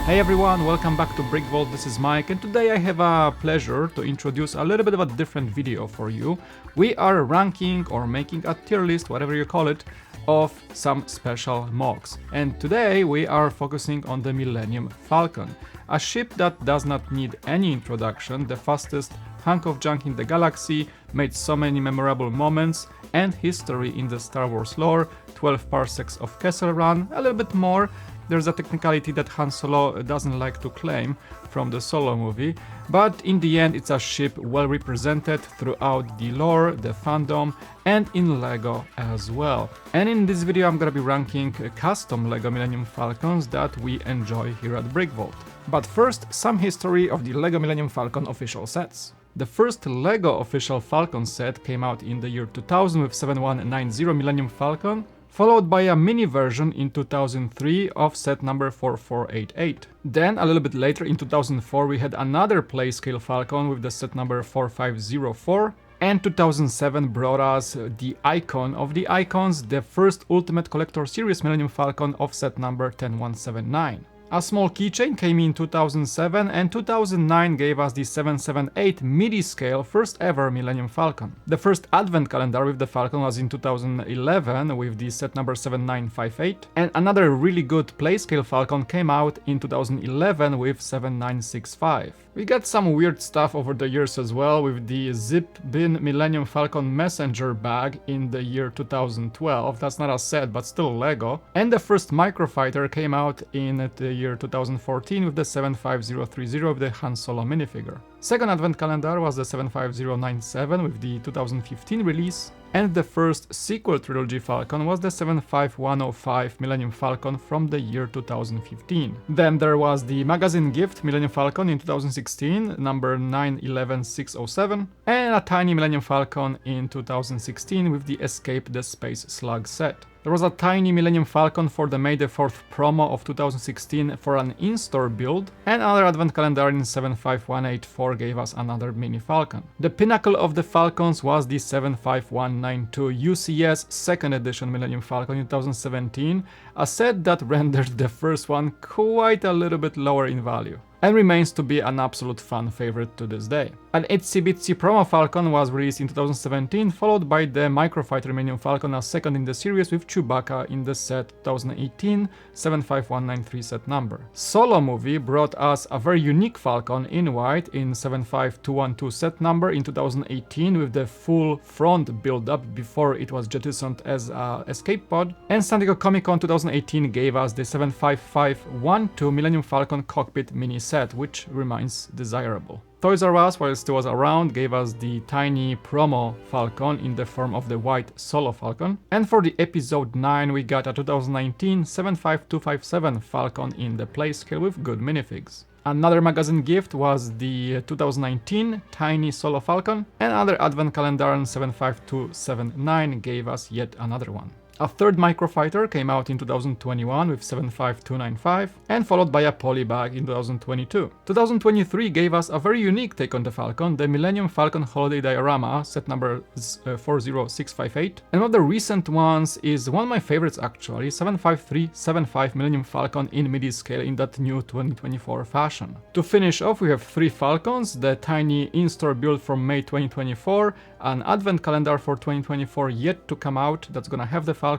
Hey everyone, welcome back to BrickVault. This is Mike, and today I have a pleasure to introduce a little bit of a different video for you. We are ranking or making a tier list, whatever you call it, of some special MOCs. And today we are focusing on the Millennium Falcon, a ship that does not need any introduction, the fastest hunk of junk in the galaxy, made so many memorable moments and history in the Star Wars lore, 12 parsecs of Kessel Run, a little bit more. There's a technicality that Han Solo doesn't like to claim from the Solo movie, but in the end it's a ship well represented throughout the lore, the fandom, and in LEGO as well. And in this video I'm gonna be ranking custom LEGO Millennium Falcons that we enjoy here at BrickVault. But first, some history of the LEGO Millennium Falcon official sets. The first LEGO official Falcon set came out in the year 2000 with 7190 Millennium Falcon, followed by a mini version in 2003 of set number 4488. Then, a little bit later in 2004, we had another Playscale Falcon with the set number 4504, and 2007 brought us the icon of the icons, the first Ultimate Collector Series Millennium Falcon of set number 10179. A small keychain came in 2007, and 2009 gave us the 778 Midi scale first ever Millennium Falcon. The first advent calendar with the Falcon was in 2011 with the set number 7958, and another really good Playscale Falcon came out in 2011 with 7965. We got some weird stuff over the years as well, with the zip bin Millennium Falcon messenger bag in the year 2012, that's not a set but still LEGO, and the first microfighter came out in the year 2014 with the 75030 of the Han Solo minifigure. Second advent calendar was the 75097 with the 2015 release, and the first sequel trilogy Falcon was the 75105 Millennium Falcon from the year 2015. Then there was the magazine gift Millennium Falcon in 2016, number 911607, and a tiny Millennium Falcon in 2016 with the Escape the Space Slug set. There was a tiny Millennium Falcon for the May the 4th promo of 2016 for an in-store build, and another advent calendar in 75184 gave us another mini Falcon. The pinnacle of the Falcons was the 75192 UCCS 2nd edition Millennium Falcon in 2017, a set that rendered the first one quite a little bit lower in value, and remains to be an absolute fan favorite to this day. An Itsy Bitsy promo Falcon was released in 2017, followed by the Microfighter Millennium Falcon as second in the series with Chewbacca in the set 2018 75193 set number. Solo movie brought us a very unique Falcon in white in 75212 set number in 2018 with the full front build-up before it was jettisoned as a escape pod, and San Diego Comic-Con 2018 gave us the 75512 Millennium Falcon cockpit mini set, which remains desirable. Toys R Us, while it still was around, gave us the tiny promo Falcon in the form of the white Solo Falcon. And for the episode 9 we got a 2019 75257 Falcon in the Playscale with good minifigs. Another magazine gift was the 2019 Tiny Solo Falcon, and another advent calendar in 75279 gave us yet another one. A third microfighter came out in 2021 with 75295, and followed by a polybag in 2022. 2023 gave us a very unique take on the Falcon, the Millennium Falcon Holiday Diorama, set number 40658. And one of the recent ones is one of my favorites actually, 75375 Millennium Falcon in Midi scale in that new 2024 fashion. To finish off, we have 3 Falcons, the tiny in-store build from May 2024, an advent calendar for 2024 yet to come out that's gonna have the Falcon,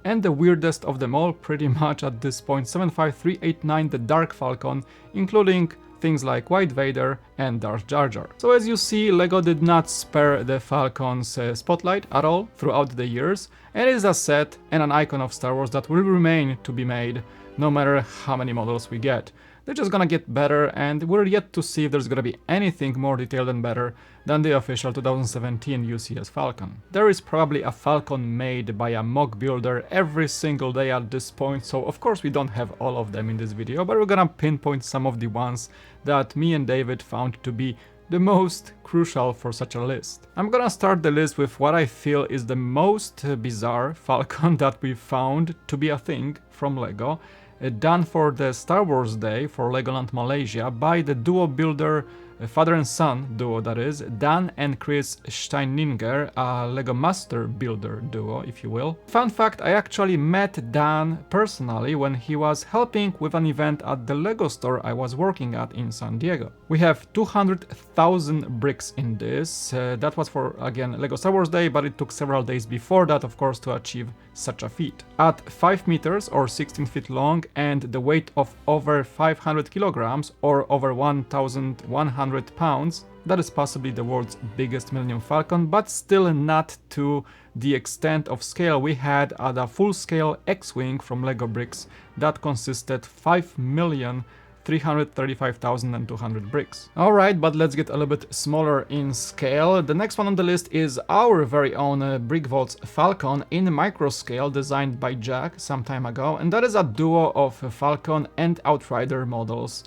and the weirdest of them all pretty much at this point, 75389 the Dark Falcon, including things like White Vader and Darth Jar Jar. So as you see, LEGO did not spare the Falcon's spotlight at all throughout the years, and it is a set and an icon of Star Wars that will remain to be made no matter how many models we get. They're just gonna get better, and we're yet to see if there's gonna be anything more detailed and better than the official 2017 UCCS Falcon. There is probably a Falcon made by a mock builder every single day at this point, so of course we don't have all of them in this video, but we're gonna pinpoint some of the ones that me and David found to be the most crucial for such a list. I'm gonna start the list with what I feel is the most bizarre Falcon that we found to be a thing from LEGO, done for the Star Wars Day for Legoland Malaysia by the duo builder, father and son duo that is, Dan and Chris Steininger, a Lego Master Builder duo, if you will. Fun fact, I actually met Dan personally when he was helping with an event at the Lego store I was working at in San Diego. We have 200,000 bricks in this. That was for, again, Lego Star Wars Day, but it took several days before that, of course, to achieve such a feat. At 5 meters or 16 feet long and the weight of over 500 kilograms or over 1,100 pounds, that is possibly the world's biggest Millennium Falcon, but still not to the extent of scale we had at a full-scale X-Wing from Lego Bricks that consisted 5,335,200 bricks. Alright, but let's get a little bit smaller in scale. The next one on the list is our very own BrickVault's Falcon in micro scale, designed by Jack some time ago, and that is a duo of Falcon and Outrider models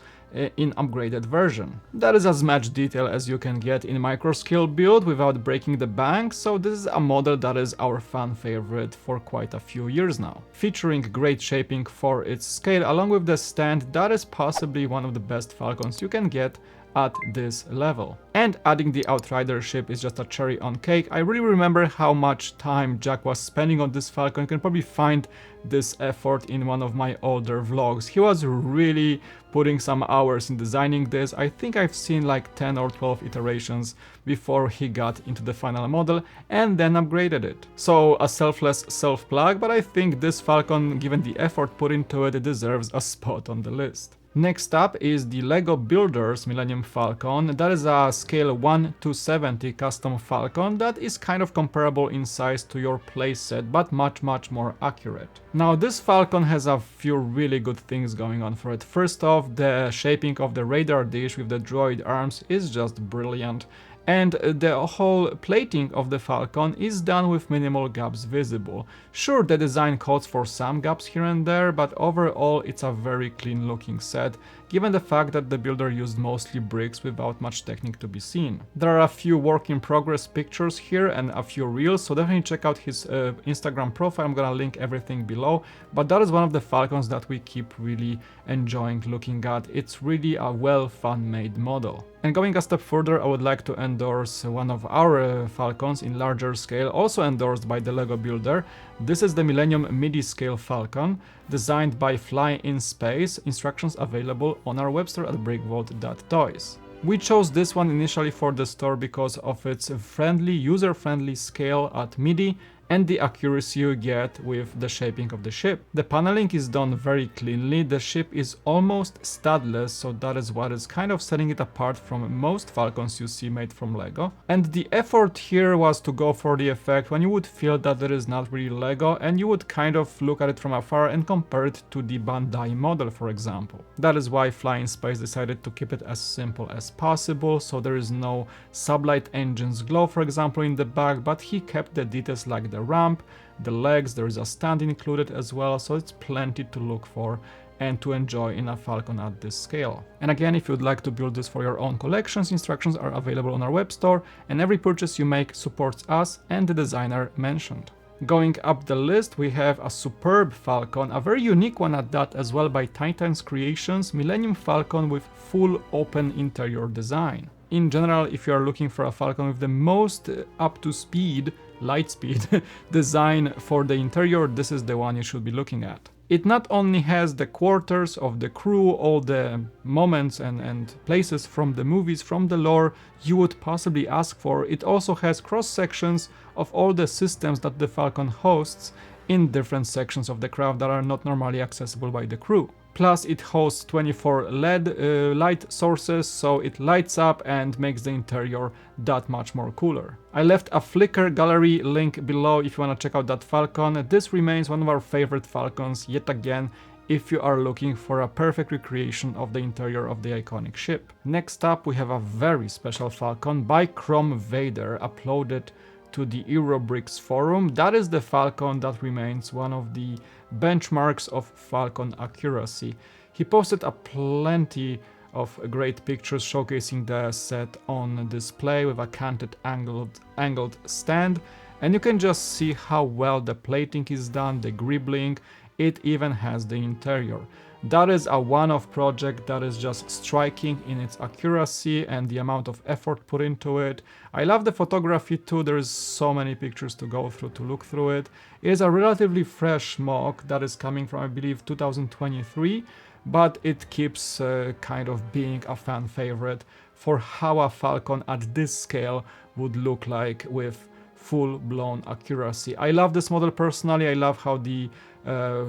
in upgraded version. That is as much detail as you can get in micro scale build without breaking the bank, so this is a model that is our fan favorite for quite a few years now. Featuring great shaping for its scale along with the stand, that is possibly one of the best Falcons you can get at this level. And adding the Outrider ship is just a cherry on cake. I really remember how much time Jack was spending on this Falcon. You can probably find this effort in one of my older vlogs. He was really putting some hours in designing this. I think I've seen like 10 or 12 iterations before he got into the final model and then upgraded it. So a selfless self-plug, but I think this Falcon, given the effort put into it, deserves a spot on the list. Next up is the LEGO Builders Millennium Falcon. That is a scale 1:70 custom Falcon that is kind of comparable in size to your playset, but much more accurate. Now this Falcon has a few really good things going on for it. First off, the shaping of the radar dish with the droid arms is just brilliant. And the whole plating of the Falcon is done with minimal gaps visible. Sure, the design calls for some gaps here and there, but overall it's a very clean looking set, given the fact that the builder used mostly bricks without much technique to be seen. There are a few work in progress pictures here and a few reels, so definitely check out his Instagram profile. I'm gonna link everything below, but that is one of the Falcons that we keep really enjoying looking at. It's really a well fan-made model. And going a step further, I would like to endorse one of our Falcons in larger scale, also endorsed by the LEGO Builder. This is the Millennium Midi scale Falcon, designed by Fly in Space. Instructions available on our website at brickvault.toys. We chose this one initially for the store because of its friendly, user-friendly scale at Midi and the accuracy you get with the shaping of the ship. The paneling is done very cleanly, the ship is almost studless, so that is what is kind of setting it apart from most Falcons you see made from Lego. And the effort here was to go for the effect when you would feel that there is not really Lego and you would kind of look at it from afar and compare it to the Bandai model, for example. That is why Fly in Space decided to keep it as simple as possible, so there is no sublight engine's glow, for example, in the back, but he kept the details like the ramp, the legs, there is a stand included as well, so it's plenty to look for and to enjoy in a Falcon at this scale. And again, if you'd like to build this for your own collections, instructions are available on our web store, and every purchase you make supports us and the designer mentioned. Going up the list, we have a superb Falcon, a very unique one at that as well, by Titans Creations, Millennium Falcon with full open interior design. In general, if you are looking for a Falcon with the most up-to-speed, light-speed design for the interior, this is the one you should be looking at. It not only has the quarters of the crew, all the moments and places from the movies, from the lore you would possibly ask for, it also has cross-sections of all the systems that the Falcon hosts in different sections of the craft that are not normally accessible by the crew. Plus it hosts 24 LED light sources, so it lights up and makes the interior that much more cooler. I left a Flickr gallery link below if you want to check out that Falcon. This remains one of our favorite Falcons yet again, if you are looking for a perfect recreation of the interior of the iconic ship. Next up, we have a very special Falcon by Vader, uploaded to the Eurobricks forum. That is the Falcon that remains one of the benchmarks of Falcon accuracy. He posted a plenty of great pictures showcasing the set on display with a canted angled stand, and you can just see how well the plating is done, the gribbling, it even has the interior. That is a one-off project that is just striking in its accuracy and the amount of effort put into it. I love the photography too, there is so many pictures to go through to look through it. It is a relatively fresh mock that is coming from, I believe, 2023, but it keeps kind of being a fan favorite for how a Falcon at this scale would look like with full-blown accuracy. I love this model personally. I love how the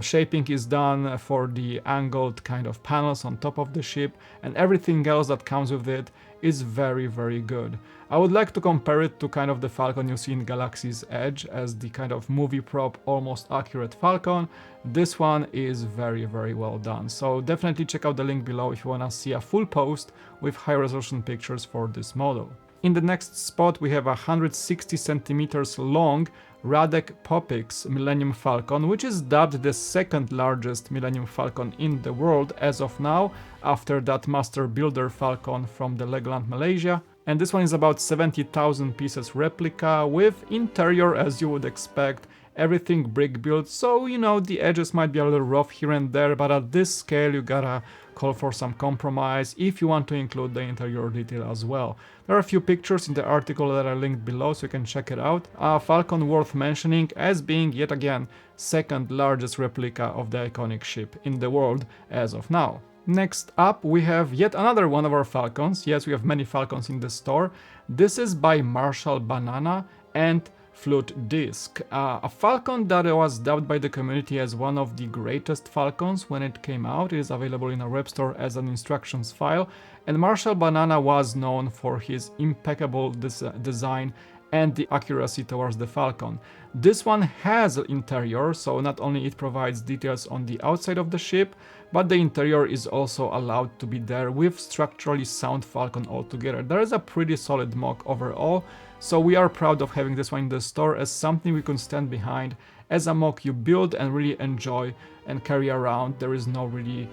shaping is done for the angled kind of panels on top of the ship, and everything else that comes with it is very, very good. I would like to compare it to kind of the Falcon you see in Galaxy's Edge as the kind of movie prop, almost accurate Falcon. This one is very, very well done. So definitely check out the link below if you want to see a full post with high resolution pictures for this model. In the next spot we have a 160 centimeters long Radek Popik's Millennium Falcon, which is dubbed the second largest Millennium Falcon in the world as of now, after that Master Builder Falcon from the Legoland Malaysia. And this one is about 70,000 pieces replica with interior as you would expect, everything brick built, so you know the edges might be a little rough here and there, but at this scale you gotta call for some compromise if you want to include the interior detail as well. There are a few pictures in the article that are linked below so you can check it out. A Falcon worth mentioning as being yet again second largest replica of the iconic ship in the world as of now. Next up we have yet another one of our Falcons. Yes, we have many Falcons in the store. This is by Marshall Banana and Flute Disc, a Falcon that was dubbed by the community as one of the greatest Falcons when it came out. It is available in a web store as an instructions file, and Marshall Banana was known for his impeccable design and the accuracy towards the Falcon. This one has an interior, so not only it provides details on the outside of the ship, but the interior is also allowed to be there with structurally sound Falcon altogether. There is a pretty solid mock overall, so we are proud of having this one in the store as something we can stand behind, as a mock you build and really enjoy and carry around. There is no really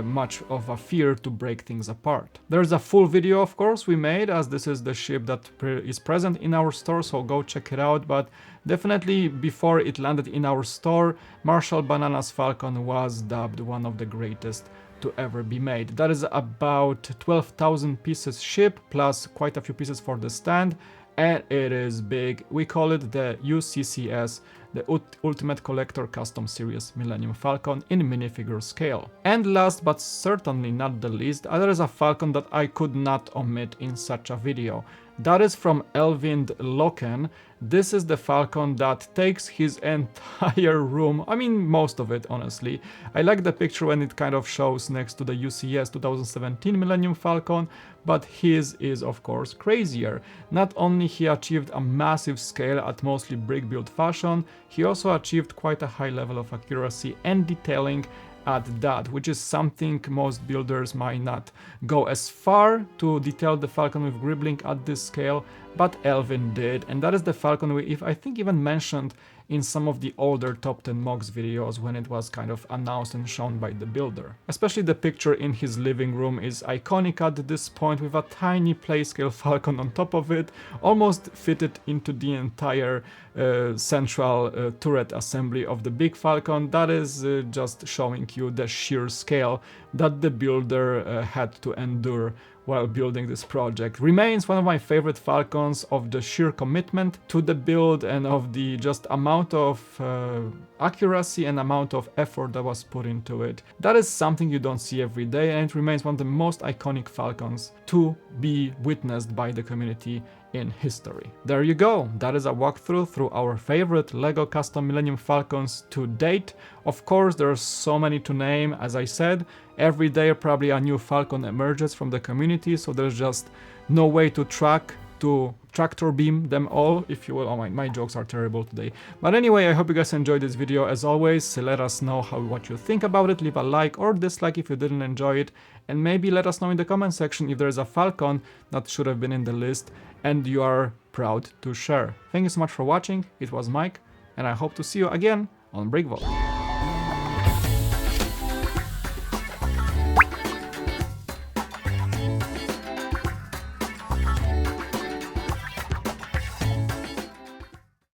much of a fear to break things apart. There's a full video of course we made, as this is the ship that is present in our store, so go check it out, but definitely before it landed in our store, Marshall Banana's Falcon was dubbed one of the greatest to ever be made. That is about 12,000 pieces ship plus quite a few pieces for the stand, and it is big. We call it the UCCS, the Ultimate Collector Custom Series Millennium Falcon in minifigure scale. And last but certainly not the least, there is a Falcon that I could not omit in such a video. That is from Eivind Løkken. This is the Falcon that takes his entire room, I mean most of it honestly. I like the picture when it kind of shows next to the UCCS 2017 Millennium Falcon, but his is of course crazier. Not only he achieved a massive scale at mostly brick built fashion, he also achieved quite a high level of accuracy and detailing at that, which is something most builders might not go as far to detail the Falcon with gribbling at this scale, but Eivind did, and that is the Falcon we I think even mentioned in some of the older top 10 mocks videos when it was kind of announced and shown by the builder. Especially the picture in his living room is iconic at this point, with a tiny playscale Falcon on top of it, almost fitted into the entire central turret assembly of the big Falcon. That is just showing you the sheer scale that the builder had to endure while building this project. Remains one of my favorite Falcons of the sheer commitment to the build and of the just amount of accuracy and amount of effort that was put into it. That is something you don't see every day, and it remains one of the most iconic Falcons to be witnessed by the community in history. There you go, that is a walkthrough through our favorite LEGO custom Millennium Falcons to date. Of course, there are so many to name, as I said. Every day probably a new Falcon emerges from the community, so there's just no way to tractor beam them all, if you will. Oh, my jokes are terrible today. But anyway, I hope you guys enjoyed this video. As always, let us know what you think about it. Leave a like or dislike if you didn't enjoy it, and maybe let us know in the comment section if there is a Falcon that should have been in the list and you are proud to share. Thank you so much for watching. It was Mike, and I hope to see you again on BrickVault.